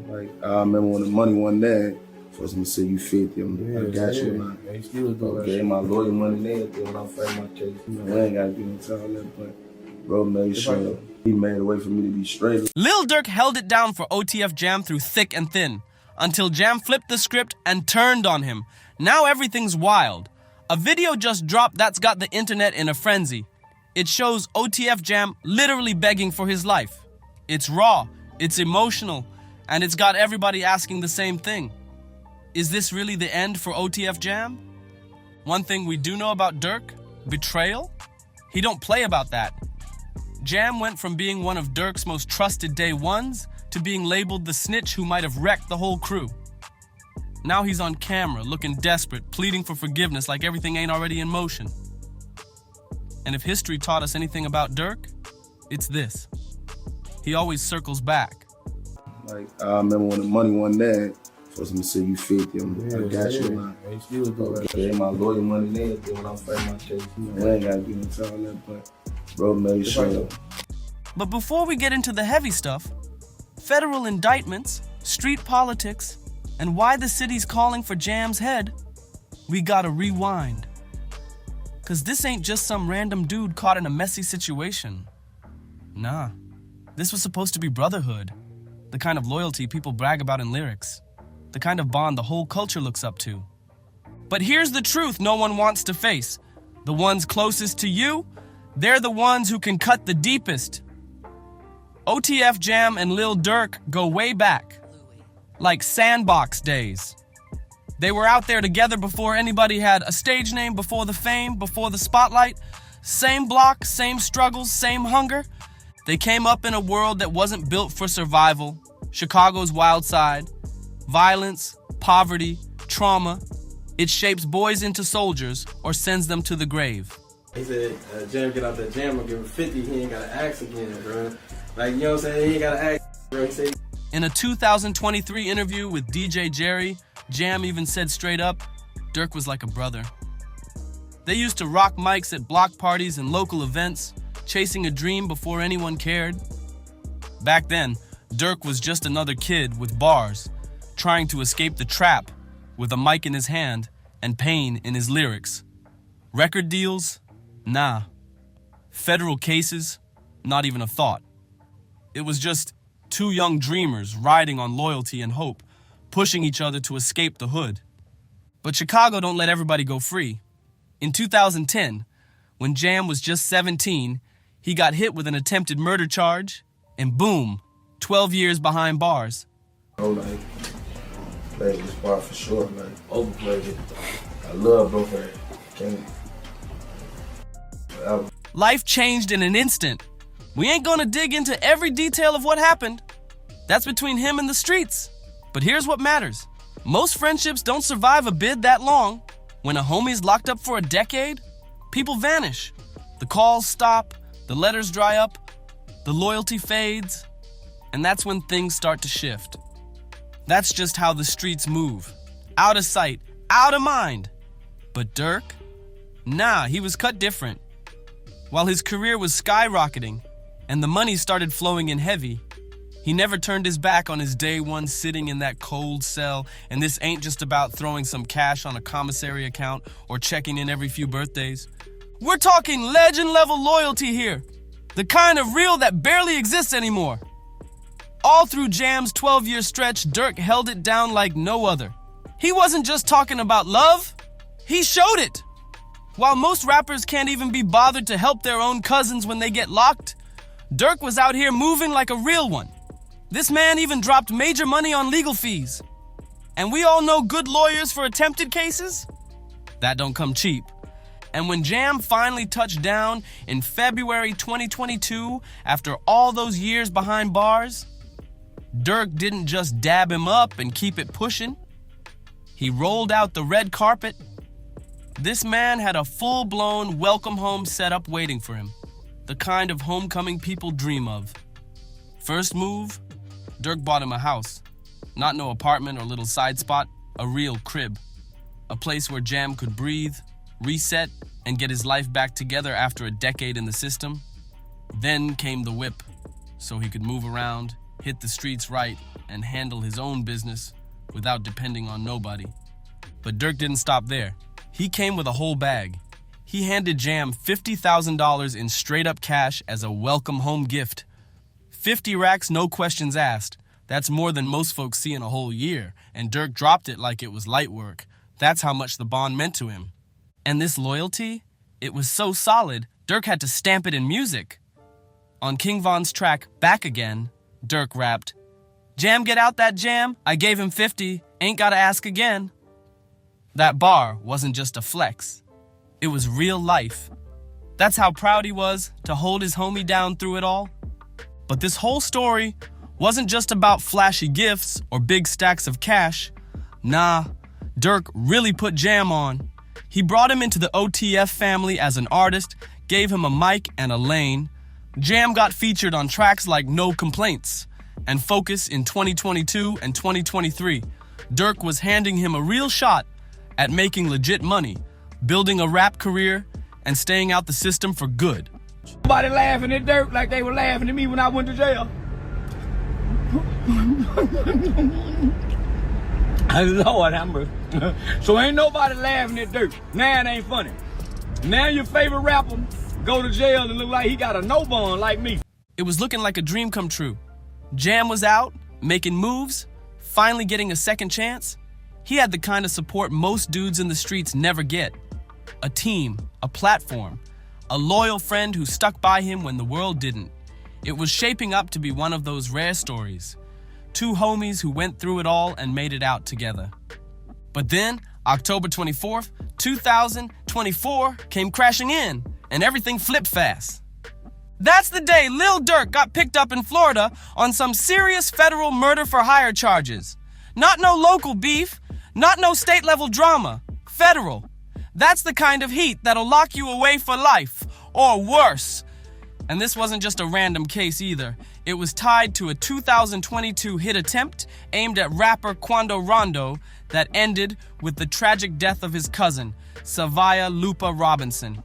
Like, I remember when the money wasn't there, first I'm gonna say you 50, I got you. They still do that. Gave my lawyer money there when I fight my case. I ain't gotta get into all that, but bro made sure he made a way for me to be straight. Lil Durk held it down for OTF Jam through thick and thin, until Jam flipped the script and turned on him. Now everything's wild. A video just dropped that's got the internet in a frenzy. It shows OTF Jam literally begging for his life. It's raw, it's emotional, and it's got everybody asking the same thing. Is this really the end for OTF Jam? One thing we do know about Durk, betrayal? He don't play about that. Jam went from being one of Durk's most trusted day ones to being labeled the snitch who might have wrecked the whole crew. Now he's on camera, looking desperate, pleading for forgiveness like everything ain't already in motion. And if history taught us anything about Durk, it's this. He always circles back. Like, I remember when the money wasn't there, first I'm gonna say you 50, I got you. They still do that. Gave my lawyer money there when I fight my case. I ain't gotta get into all that, but bro made sure. But before we get into the heavy stuff, federal indictments, street politics, and why the city's calling for Jam's head, we gotta rewind. Cause this ain't just some random dude caught in a messy situation. Nah, this was supposed to be brotherhood, the kind of loyalty people brag about in lyrics, the kind of bond the whole culture looks up to. But here's the truth no one wants to face. The ones closest to you, they're the ones who can cut the deepest. OTF Jam and Lil Durk go way back, like Sandbox days. They were out there together before anybody had a stage name, before the fame, before the spotlight. Same block, same struggles, same hunger. They came up in a world that wasn't built for survival. Chicago's wild side. Violence, poverty, trauma. It shapes boys into soldiers or sends them to the grave. He said, Jam get out that jam and give him 50, he ain't gotta ask again, bro. Like, you know what I'm saying? He ain't gotta ask, bro. He said, in a 2023 interview with DJ Jerry, Jam even said straight up, Durk was like a brother. They used to rock mics at block parties and local events, chasing a dream before anyone cared. Back then, Durk was just another kid with bars, trying to escape the trap with a mic in his hand and pain in his lyrics. Record deals? Nah. Federal cases? Not even a thought. It was just two young dreamers riding on loyalty and hope, pushing each other to escape the hood. But Chicago don't let everybody go free. In 2010, when Jam was just 17, he got hit with an attempted murder charge, and boom, 12 years behind bars. Oh, like, played this part for sure, like, overplayed it. I love both of them. Life changed in an instant. We ain't gonna dig into every detail of what happened. That's between him and the streets. But here's what matters. Most friendships don't survive a bid that long. When a homie's locked up for a decade, people vanish. The calls stop, the letters dry up, the loyalty fades, and that's when things start to shift. That's just how the streets move. Out of sight, out of mind. But Durk? Nah, he was cut different. While his career was skyrocketing and the money started flowing in heavy, he never turned his back on his day one sitting in that cold cell, and this ain't just about throwing some cash on a commissary account or checking in every few birthdays. We're talking legend-level loyalty here, the kind of real that barely exists anymore. All through Jam's 12-year stretch, Durk held it down like no other. He wasn't just talking about love, he showed it. While most rappers can't even be bothered to help their own cousins when they get locked, Durk was out here moving like a real one. This man even dropped major money on legal fees. And we all know good lawyers for attempted cases? That don't come cheap. And when Jam finally touched down in February 2022, after all those years behind bars, Durk didn't just dab him up and keep it pushing. He rolled out the red carpet. This man had a full-blown welcome home setup waiting for him, the kind of homecoming people dream of. First move, Durk bought him a house. Not no apartment or little side spot, a real crib. A place where Jam could breathe, reset, and get his life back together after a decade in the system. Then came the whip, so he could move around, hit the streets right, and handle his own business without depending on nobody. But Durk didn't stop there. He came with a whole bag. He handed Jam $50,000 in straight-up cash as a welcome home gift. 50 racks, no questions asked. That's more than most folks see in a whole year, and Durk dropped it like it was light work. That's how much the bond meant to him. And this loyalty, it was so solid, Durk had to stamp it in music. On King Von's track, Back Again, Durk rapped, "Jam get out that jam, I gave him 50, ain't gotta ask again." That bar wasn't just a flex. It was real life. That's how proud he was to hold his homie down through it all. But this whole story wasn't just about flashy gifts or big stacks of cash. Nah, Durk really put Jam on. He brought him into the OTF family as an artist, gave him a mic and a lane. Jam got featured on tracks like No Complaints and Focus in 2022 and 2023. Durk was handing him a real shot at making legit money, building a rap career, and staying out the system for good. Nobody laughing at Durk like they were laughing at me when I went to jail. Lord have mercy. So ain't nobody laughing at Durk. Now it ain't funny. Now your favorite rapper go to jail and look like he got a no bond like me. It was looking like a dream come true. Jam was out, making moves, finally getting a second chance. He had the kind of support most dudes in the streets never get. A team, a platform, a loyal friend who stuck by him when the world didn't. It was shaping up to be one of those rare stories. Two homies who went through it all and made it out together. But then, October 24th, 2024 came crashing in, and everything flipped fast. That's the day Lil Durk got picked up in Florida on some serious federal murder-for-hire charges. Not no local beef, not no state-level drama. Federal. That's the kind of heat that'll lock you away for life, or worse. And this wasn't just a random case either. It was tied to a 2022 hit attempt aimed at rapper Quando Rondo that ended with the tragic death of his cousin, Savia Lupa Robinson.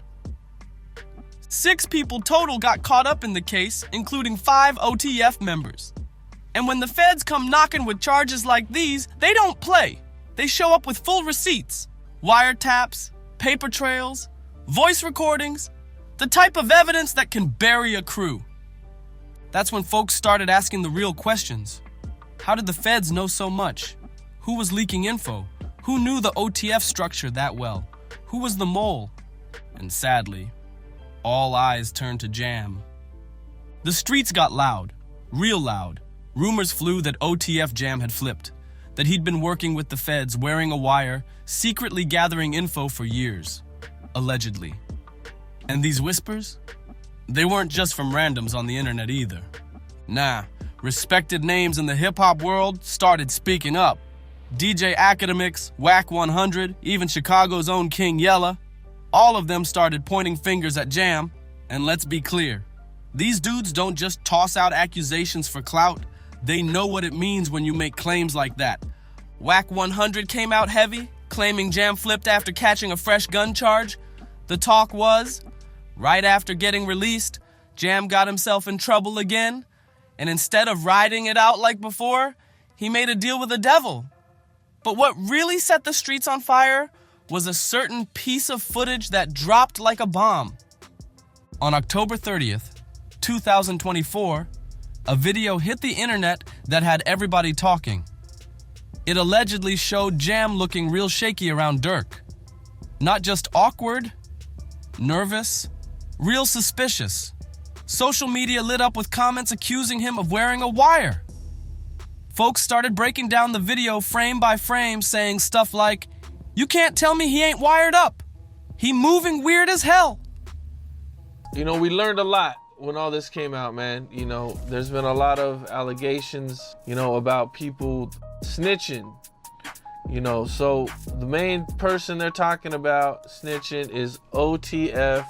6 people total got caught up in the case, including 5 OTF members. And when the feds come knocking with charges like these, they don't play. They show up with full receipts, wiretaps, paper trails, voice recordings, the type of evidence that can bury a crew. That's when folks started asking the real questions. How did the feds know so much? Who was leaking info? Who knew the OTF structure that well? Who was the mole? And sadly, all eyes turned to Jam. The streets got loud, real loud. Rumors flew that OTF Jam had flipped, that he'd been working with the feds, wearing a wire, secretly gathering info for years, allegedly. And these whispers? They weren't just from randoms on the internet either. Nah, respected names in the hip-hop world started speaking up. DJ Academics, Whack 100, even Chicago's own King Yella. All of them started pointing fingers at Jam. And let's be clear, these dudes don't just toss out accusations for clout. They know what it means when you make claims like that. Whack 100 came out heavy, claiming Jam flipped after catching a fresh gun charge. The talk was, right after getting released, Jam got himself in trouble again, and instead of riding it out like before, he made a deal with the devil. But what really set the streets on fire was a certain piece of footage that dropped like a bomb. On October 30th, 2024, a video hit the internet that had everybody talking. It allegedly showed Jam looking real shaky around Durk. Not just awkward, nervous, real suspicious. Social media lit up with comments accusing him of wearing a wire. Folks started breaking down the video frame by frame, saying stuff like, "You can't tell me he ain't wired up. He moving weird as hell." You know, we learned a lot when all this came out, man. You know, there's been a lot of allegations, you know, about people snitching. You know, so the main person they're talking about snitching is OTF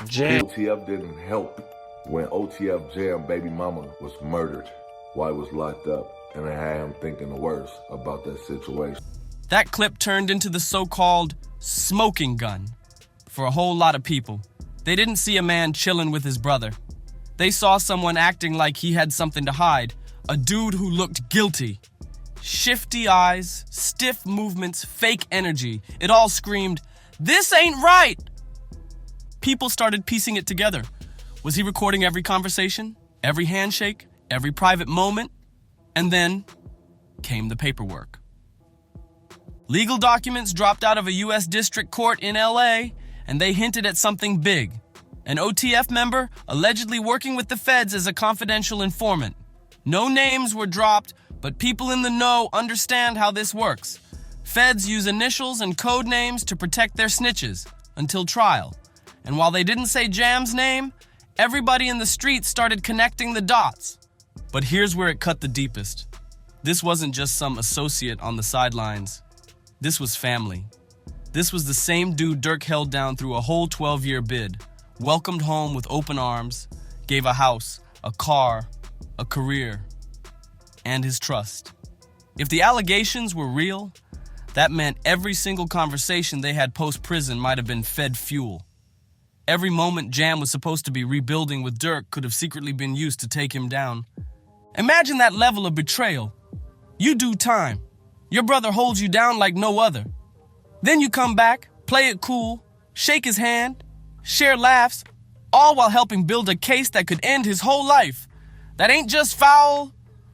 Jam. OTF didn't help when OTF Jam baby mama was murdered while he was locked up, and it had him thinking the worst about that situation. That clip turned into the so-called smoking gun for a whole lot of people. They didn't see a man chilling with his brother. They saw someone acting like he had something to hide, A dude who looked guilty. Shifty eyes, stiff movements, fake energy. It all screamed, "This ain't right!" People started piecing it together. Was he recording every conversation, every handshake, every private moment? And then came the paperwork. Legal documents dropped out of a U.S. district court in L.A., and they hinted at something big. An OTF member allegedly working with the feds as a confidential informant. No names were dropped, but people in the know understand how this works. Feds use initials and code names to protect their snitches until trial. And while they didn't say Jam's name, everybody in the streets started connecting the dots. But here's where it cut the deepest. This wasn't just some associate on the sidelines. This was family. This was the same dude Durk held down through a whole 12-year bid, welcomed home with open arms, gave a house, a car, a career, and his trust. If the allegations were real, that meant every single conversation they had post-prison might have been fed fuel. Every moment Jam was supposed to be rebuilding with Durk could have secretly been used to take him down. Imagine that level of betrayal. You do time. Your brother holds you down like no other. Then you come back, play it cool, shake his hand, share laughs, all while helping build a case that could end his whole life. That ain't just foul,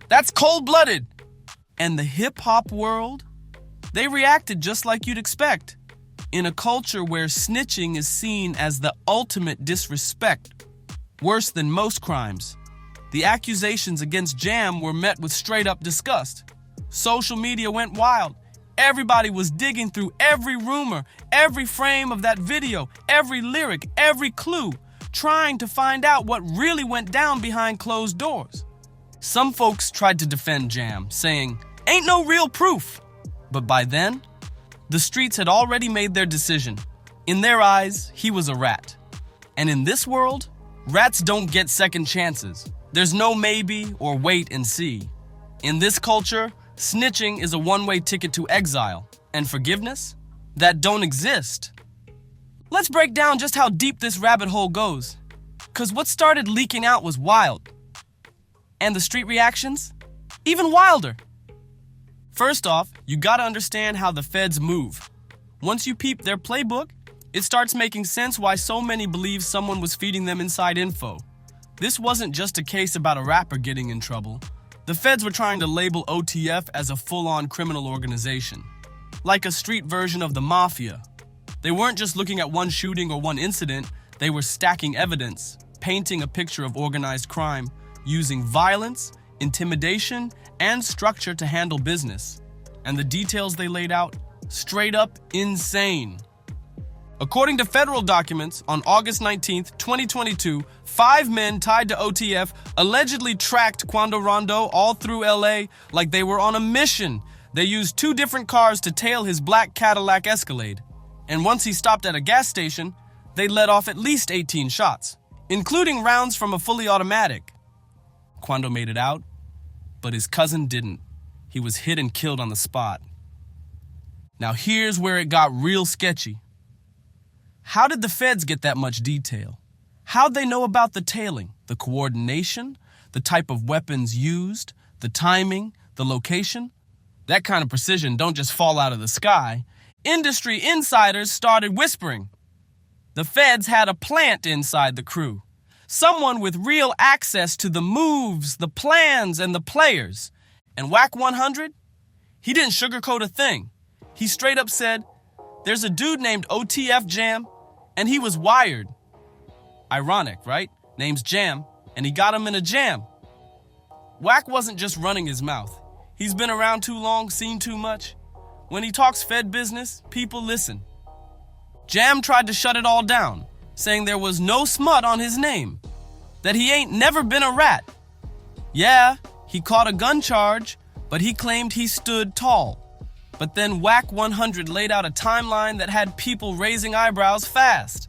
that's cold-blooded. And the hip-hop world? They reacted just like you'd expect. In a culture where snitching is seen as the ultimate disrespect, worse than most crimes, the accusations against Jam were met with straight-up disgust. Social media went wild. Everybody was digging through every rumor, every frame of that video, every lyric, every clue, trying to find out what really went down behind closed doors. Some folks tried to defend Jam, saying, "Ain't no real proof." But by then, the streets had already made their decision. In their eyes, he was a rat. And in this world, rats don't get second chances. There's no maybe or wait and see. In this culture, snitching is a one-way ticket to exile, and forgiveness? That don't exist. Let's break down just how deep this rabbit hole goes. 'Cause what started leaking out was wild. And the street reactions? Even wilder. First off, you gotta understand how the feds move. Once you peep their playbook, it starts making sense why so many believe someone was feeding them inside info. This wasn't just a case about a rapper getting in trouble. The feds were trying to label OTF as a full-on criminal organization, like a street version of the mafia. They weren't just looking at one shooting or one incident, they were stacking evidence, painting a picture of organized crime, using violence, intimidation, and structure to handle business. And the details they laid out, straight up insane. According to federal documents, on August 19th, 2022, 5 men tied to OTF allegedly tracked Quando Rondo all through LA like they were on a mission. They used 2 different cars to tail his black Cadillac Escalade. And once he stopped at a gas station, they let off at least 18 shots, including rounds from a fully automatic. Quando made it out, but his cousin didn't. He was hit and killed on the spot. Now here's where it got real sketchy. How did the feds get that much detail? How'd they know about the tailing, the coordination, the type of weapons used, the timing, the location? That kind of precision don't just fall out of the sky. Industry insiders started whispering. The feds had a plant inside the crew. Someone with real access to the moves, the plans, and the players. And Whack 100? He didn't sugarcoat a thing. He straight up said, "There's a dude named OTF Jam, and he was wired." Ironic, right? Name's Jam, and he got him in a jam. Whack wasn't just running his mouth. He's been around too long, seen too much. When he talks Fed business, people listen. Jam tried to shut it all down, saying there was no smut on his name, that he ain't never been a rat. Yeah, he caught a gun charge, but he claimed he stood tall. But then Whack 100 laid out a timeline that had people raising eyebrows fast.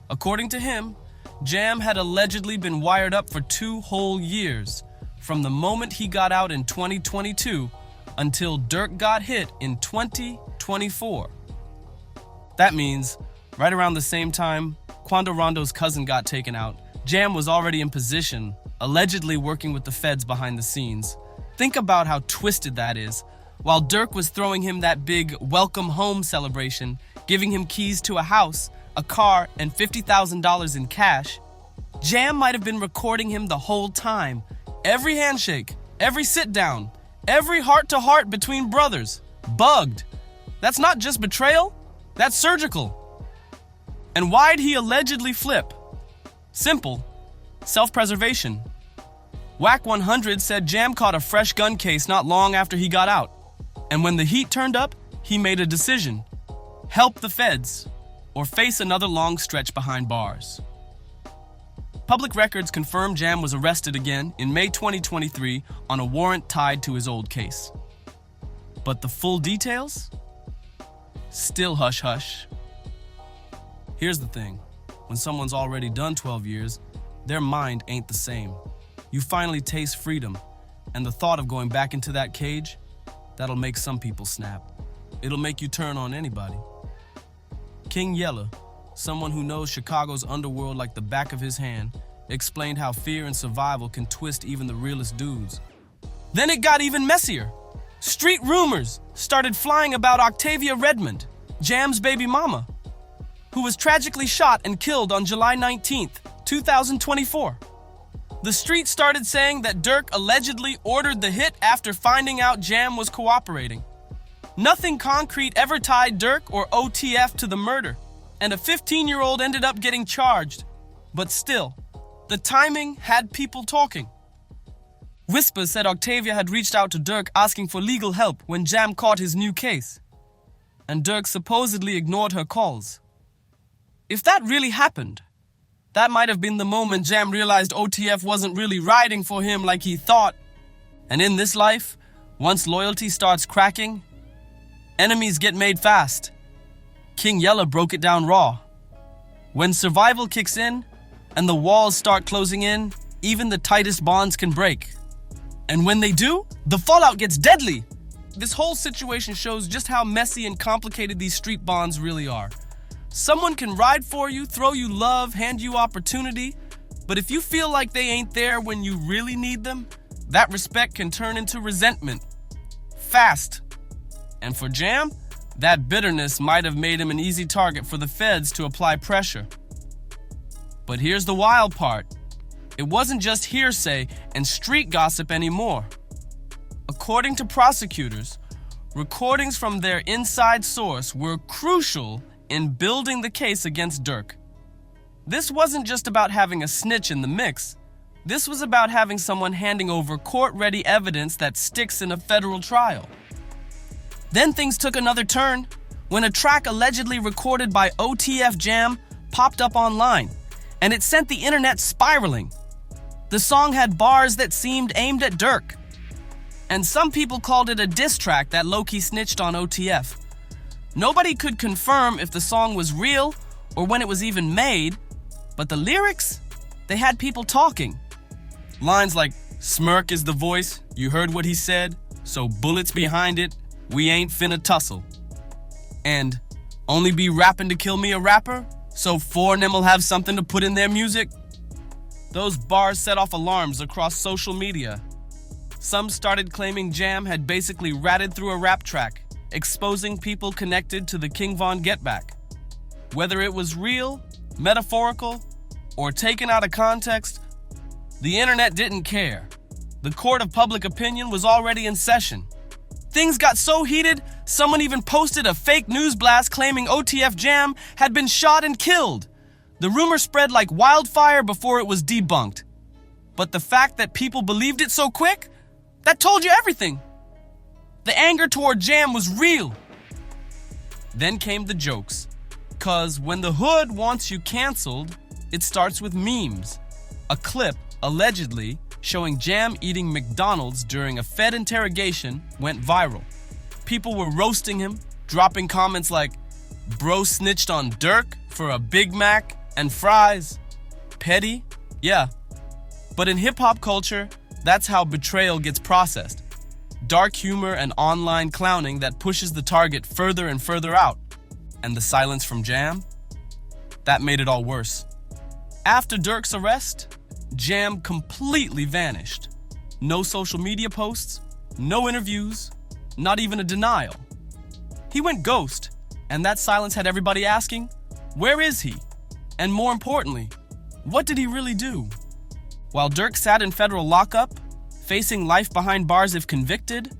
According to him, Jam had allegedly been wired up for 2 whole years, from the moment he got out in 2022 until Durk got hit in 2024. That means, right around the same time Quando Rondo's cousin got taken out, Jam was already in position allegedly working with the feds behind the scenes. Think about how twisted that is. While Durk was throwing him that big welcome home celebration, giving him keys to a house, a car, and $50,000 in cash, Jam might have been recording him the whole time. Every handshake, every sit down, every heart-to-heart between brothers. Bugged. That's not just betrayal, that's surgical. And why'd he allegedly flip? Simple. Self-preservation. Whack 100 said Jam caught a fresh gun case not long after he got out. And when the heat turned up, he made a decision. Help the feds, or face another long stretch behind bars. Public records confirm Jam was arrested again in May 2023 on a warrant tied to his old case. But the full details? Still hush-hush. Here's the thing. When someone's already done 12 years, their mind ain't the same. You finally taste freedom, and the thought of going back into that cage, that'll make some people snap. It'll make you turn on anybody. King Yella, someone who knows Chicago's underworld like the back of his hand, explained how fear and survival can twist even the realest dudes. Then it got even messier. Street rumors started flying about Octavia Redmond, Jam's baby mama, who was tragically shot and killed on July 19th, 2024. The street started saying that Durk allegedly ordered the hit after finding out Jam was cooperating. Nothing concrete ever tied Durk or OTF to the murder, and a 15-year-old ended up getting charged. But still, the timing had people talking. Whispers said Octavia had reached out to Durk asking for legal help when Jam caught his new case, and Durk supposedly ignored her calls. If that really happened, that might have been the moment Jam realized OTF wasn't really riding for him like he thought. And in this life, once loyalty starts cracking, enemies get made fast. King Yella broke it down raw. When survival kicks in and the walls start closing in, even the tightest bonds can break. And when they do, the fallout gets deadly. This whole situation shows just how messy and complicated these street bonds really are. Someone can ride for you, throw you love, hand you opportunity, but if you feel like they ain't there when you really need them, that respect can turn into resentment. Fast. And for Jam, that bitterness might have made him an easy target for the feds to apply pressure. But here's the wild part. It wasn't just hearsay and street gossip anymore. According to prosecutors, recordings from their inside source were crucial in building the case against Durk. This wasn't just about having a snitch in the mix. This was about having someone handing over court-ready evidence that sticks in a federal trial. Then things took another turn when a track allegedly recorded by OTF Jam popped up online, and it sent the internet spiraling. The song had bars that seemed aimed at Durk, and some people called it a diss track that low-key snitched on OTF. Nobody could confirm if the song was real or when it was even made, but the lyrics, they had people talking. Lines like, "Smirk is the voice, you heard what he said, so bullets behind it, we ain't finna tussle." And, "Only be rapping to kill me a rapper, so four of them'll have something to put in their music." Those bars set off alarms across social media. Some started claiming Jam had basically ratted through a rap track, exposing people connected to the King Von Get Back. Whether it was real, metaphorical, or taken out of context, the internet didn't care. The court of public opinion was already in session. Things got so heated, someone even posted a fake news blast claiming OTF Jam had been shot and killed. The rumor spread like wildfire before it was debunked. But the fact that people believed it so quick, that told you everything. The anger toward Jam was real. Then came the jokes. 'Cause when the hood wants you canceled, it starts with memes. A clip, allegedly, showing Jam eating McDonald's during a Fed interrogation went viral. People were roasting him, dropping comments like, "Bro snitched on Durk for a Big Mac and fries." Petty? Yeah. But in hip-hop culture, that's how betrayal gets processed. Dark humor and online clowning that pushes the target further and further out. And the silence from Jam? That made it all worse. After Durk's arrest, Jam completely vanished. No social media posts, no interviews, not even a denial. He went ghost, and that silence had everybody asking, where is he? And more importantly, what did he really do? While Durk sat in federal lockup, facing life behind bars if convicted,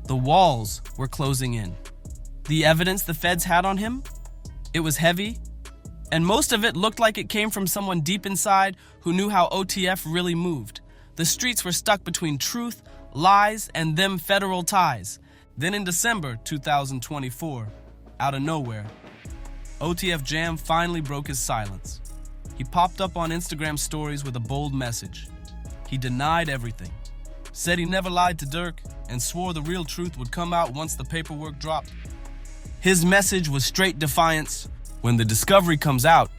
the walls were closing in. The evidence the feds had on him, it was heavy, and most of it looked like it came from someone deep inside who knew how OTF really moved. The streets were stuck between truth, lies, and them federal ties. Then in December 2024, out of nowhere, OTF Jam finally broke his silence. He popped up on Instagram stories with a bold message. He denied everything, said he never lied to Durk, and swore the real truth would come out once the paperwork dropped. His message was straight defiance. When the discovery comes out,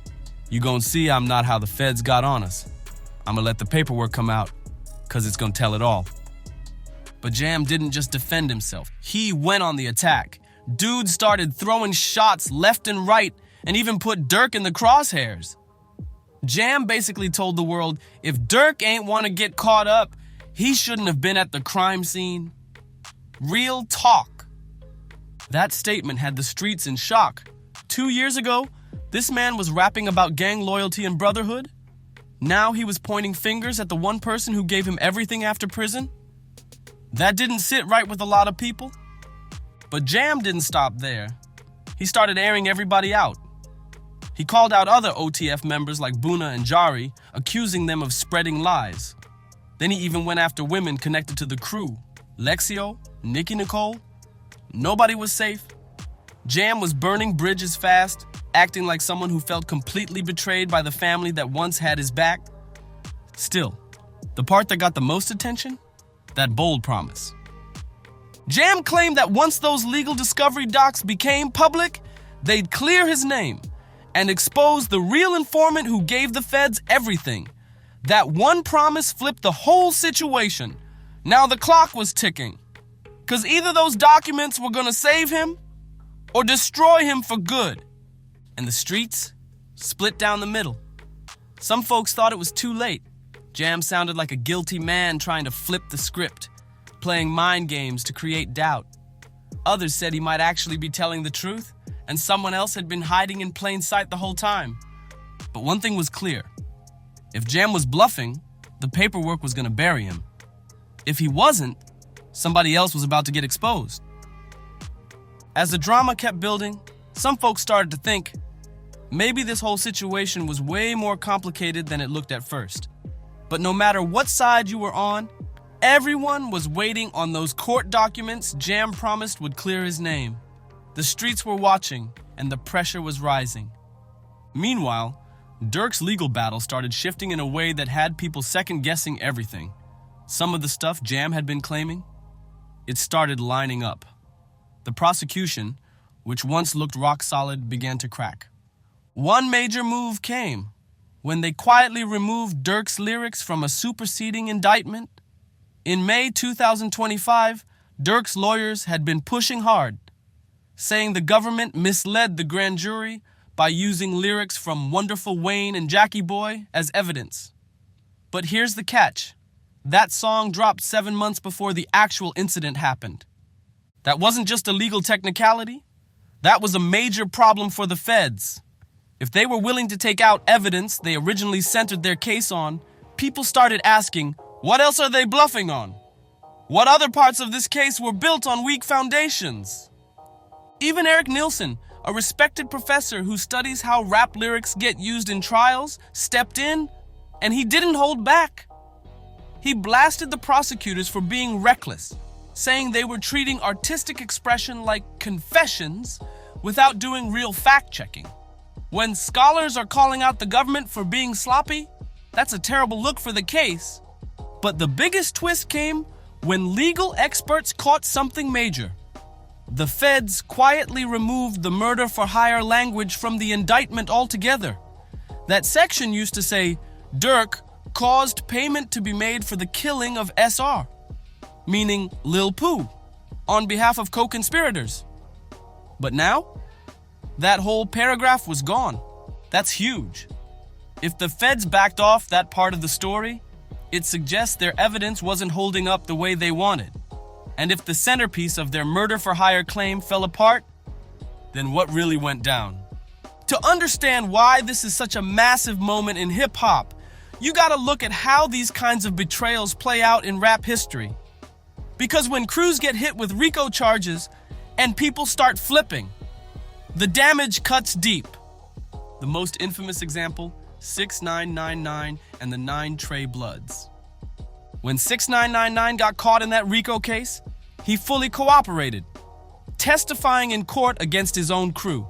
you gon' see I'm not how the feds got on us. I'ma let the paperwork come out, cause it's gonna tell it all. But Jam didn't just defend himself. He went on the attack. Dude started throwing shots left and right and even put Durk in the crosshairs. Jam basically told the world if Durk ain't want to get caught up, he shouldn't have been at the crime scene. Real talk. That statement had the streets in shock. 2 years ago, this man was rapping about gang loyalty and brotherhood. Now he was pointing fingers at the one person who gave him everything after prison. That didn't sit right with a lot of people. But Jam didn't stop there. He started airing everybody out. He called out other OTF members like Buna and Jari, accusing them of spreading lies. Then he even went after women connected to the crew. Lexio, Nikki Nicole. Nobody was safe. Jam was burning bridges fast, acting like someone who felt completely betrayed by the family that once had his back. Still, the part that got the most attention? That bold promise. Jam claimed that once those legal discovery docs became public, they'd clear his name and expose the real informant who gave the feds everything. That one promise flipped the whole situation. Now the clock was ticking. Because either those documents were going to save him or destroy him for good. And the streets split down the middle. Some folks thought it was too late. Jam sounded like a guilty man trying to flip the script, playing mind games to create doubt. Others said he might actually be telling the truth, and someone else had been hiding in plain sight the whole time. But one thing was clear. If Jam was bluffing, the paperwork was going to bury him. If he wasn't, somebody else was about to get exposed. As the drama kept building, some folks started to think, maybe this whole situation was way more complicated than it looked at first. But no matter what side you were on, everyone was waiting on those court documents Jam promised would clear his name. The streets were watching, and the pressure was rising. Meanwhile, Durk's legal battle started shifting in a way that had people second-guessing everything. Some of the stuff Jam had been claiming, it started lining up. The prosecution, which once looked rock solid, began to crack. One major move came when they quietly removed Durk's lyrics from a superseding indictment. In May 2025, Durk's lawyers had been pushing hard, saying the government misled the grand jury by using lyrics from Wonderful Wayne and Jackie Boy as evidence. But here's the catch. That song dropped 7 months before the actual incident happened. That wasn't just a legal technicality. That was a major problem for the feds. If they were willing to take out evidence they originally centered their case on, people started asking, what else are they bluffing on? What other parts of this case were built on weak foundations? Even Eric Nielsen, a respected professor who studies how rap lyrics get used in trials, stepped in, and he didn't hold back. He blasted the prosecutors for being reckless, saying they were treating artistic expression like confessions without doing real fact-checking. When scholars are calling out the government for being sloppy, that's a terrible look for the case. But the biggest twist came when legal experts caught something major. The feds quietly removed the murder for hire language from the indictment altogether. That section used to say, Durk caused payment to be made for the killing of SR, meaning Lil Pooh, on behalf of co-conspirators. But now, that whole paragraph was gone. That's huge. If the feds backed off that part of the story, it suggests their evidence wasn't holding up the way they wanted. And if the centerpiece of their murder-for-hire claim fell apart, then what really went down? To understand why this is such a massive moment in hip-hop, you gotta look at how these kinds of betrayals play out in rap history. Because when crews get hit with RICO charges and people start flipping, the damage cuts deep. The most infamous example, 6999 and the 9 Trey Bloods. When 6999 got caught in that RICO case, he fully cooperated, testifying in court against his own crew.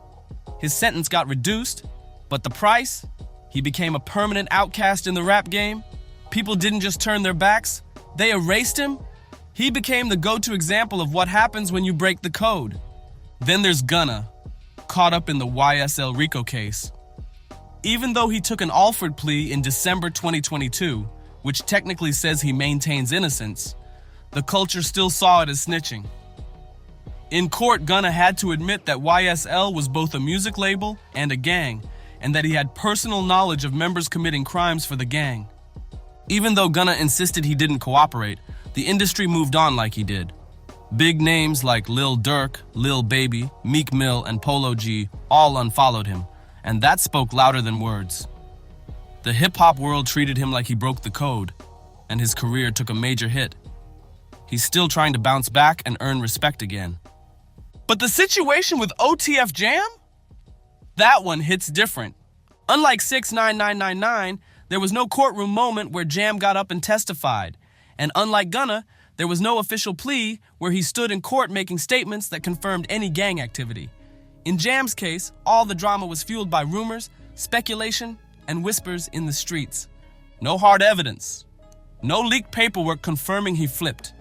His sentence got reduced, but the price? He became a permanent outcast in the rap game. People didn't just turn their backs, they erased him. He became the go-to example of what happens when you break the code. Then there's Gunna, caught up in the YSL RICO case. Even though he took an Alford plea in December 2022, which technically says he maintains innocence, the culture still saw it as snitching. In court, Gunna had to admit that YSL was both a music label and a gang, and that he had personal knowledge of members committing crimes for the gang. Even though Gunna insisted he didn't cooperate, the industry moved on like he did. Big names like Lil Durk, Lil Baby, Meek Mill, and Polo G all unfollowed him, and that spoke louder than words. The hip-hop world treated him like he broke the code, and his career took a major hit. He's still trying to bounce back and earn respect again. But the situation with OTF Jam? That one hits different. Unlike 69999, there was no courtroom moment where Jam got up and testified. And unlike Gunna, there was no official plea where he stood in court making statements that confirmed any gang activity. In Jam's case, all the drama was fueled by rumors, speculation, and whispers in the streets. No hard evidence. No leaked paperwork confirming he flipped.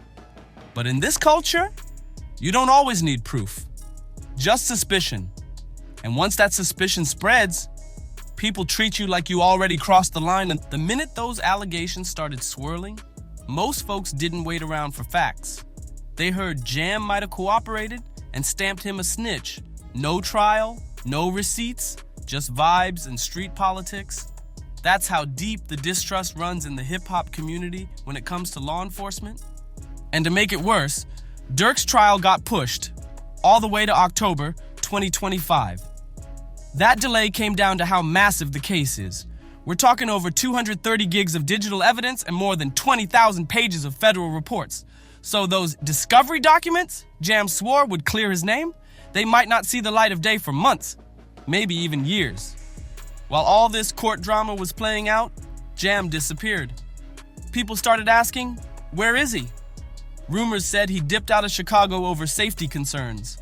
But in this culture, you don't always need proof. Just suspicion. And once that suspicion spreads, people treat you like you already crossed the line. And the minute those allegations started swirling, most folks didn't wait around for facts. They heard Jam might have cooperated and stamped him a snitch. No trial, no receipts, just vibes and street politics. That's how deep the distrust runs in the hip-hop community when it comes to law enforcement. And to make it worse, Durk's trial got pushed all the way to October 2025. That delay came down to how massive the case is. We're talking over 230 gigs of digital evidence and more than 20,000 pages of federal reports. So those discovery documents Jam swore would clear his name, they might not see the light of day for months, maybe even years. While all this court drama was playing out, Jam disappeared. People started asking, where is he? Rumors said he dipped out of Chicago over safety concerns.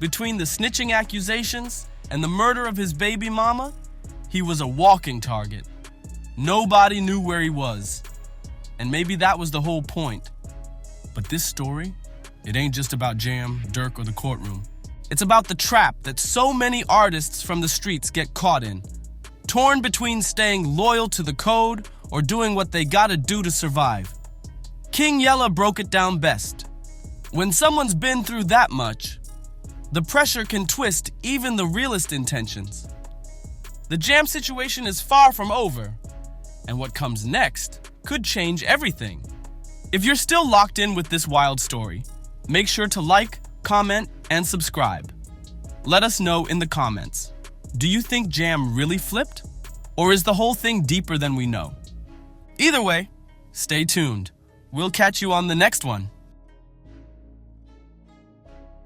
Between the snitching accusations and the murder of his baby mama, he was a walking target. Nobody knew where he was. And maybe that was the whole point. But this story, it ain't just about Jam, Durk, or the courtroom. It's about the trap that so many artists from the streets get caught in. Torn between staying loyal to the code or doing what they gotta do to survive. King Yella broke it down best. When someone's been through that much, the pressure can twist even the realest intentions. The Jam situation is far from over, and what comes next could change everything. If you're still locked in with this wild story, make sure to like, comment, and subscribe. Let us know in the comments. Do you think Jam really flipped? Or is the whole thing deeper than we know? Either way, stay tuned. We'll catch you on the next one.